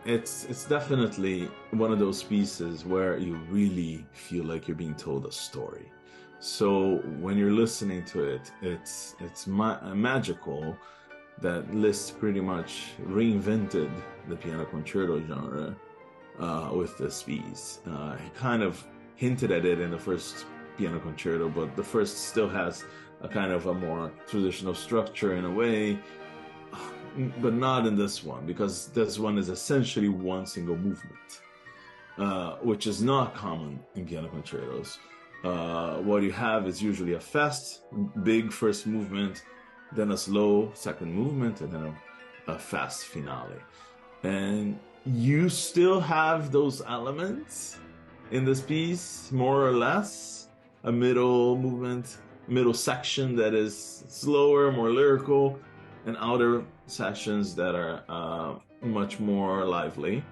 It's definitely one of those pieces where you really feel like you're being told a story. So when you're listening to it, it's magical that Liszt pretty much reinvented the piano concerto genre with this piece. He kind of hinted at it in the first piano concerto, but the first still has a kind of a more traditional structure in a way, but not in this one, because this one is essentially one single movement, which is not common in piano concertos. What you have is usually a fast, big first movement, then a slow second movement, and then a fast finale. And you still have those elements in this piece, more or less. A middle movement, middle section that is slower, more lyrical, and outer sections that are much more lively.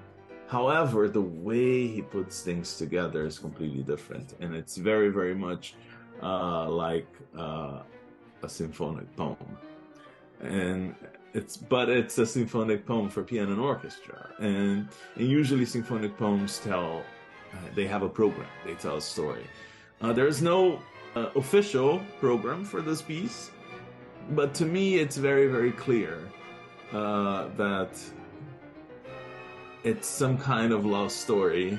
However, the way he puts things together is completely different, and it's very, very much like a symphonic poem. And it's a symphonic poem for piano and orchestra, and usually symphonic poems they have a program, they tell a story. There is no official program for this piece, but to me it's very, very clear that it's some kind of love story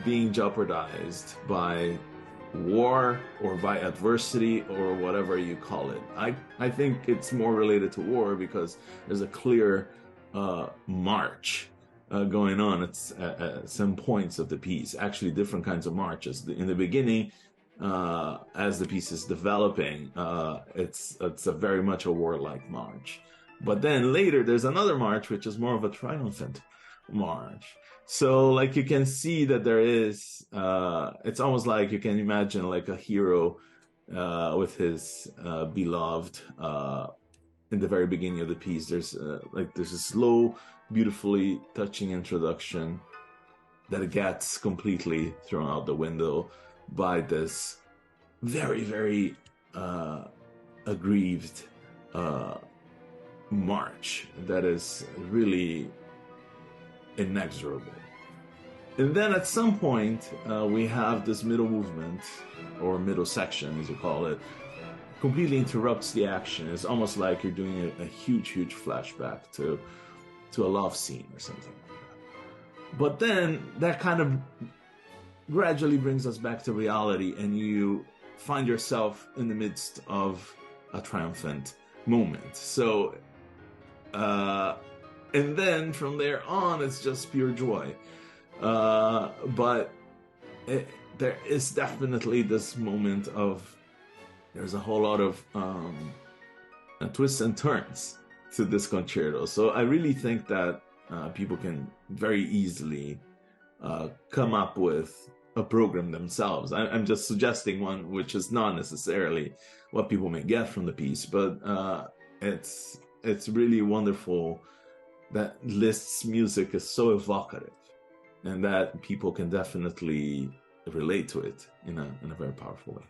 being jeopardized by war or by adversity or whatever you call it. I think it's more related to war because there's a clear march going on at some points of the piece. Actually, different kinds of marches. In the beginning, as the piece is developing, it's a very much a warlike march. But then later, there's another march which is more of a triumphant march. So like you can see that there is it's almost like you can imagine like a hero with his beloved in the very beginning of the piece. There's a slow, beautifully touching introduction that gets completely thrown out the window by this very, very aggrieved march that is really inexorable. And then at some point, we have this middle movement, or middle section, as you call it, completely interrupts the action. It's almost like you're doing a huge, huge flashback to a love scene or something like that. But then that kind of gradually brings us back to reality, and you find yourself in the midst of a triumphant moment. So, and then from there on, it's just pure joy. But there is definitely this moment of, there's a whole lot of twists and turns to this concerto. So I really think that people can very easily come up with a program themselves. I'm just suggesting one which is not necessarily what people may get from the piece, but it's really wonderful that Liszt's music is so evocative, and that people can definitely relate to it in a very powerful way.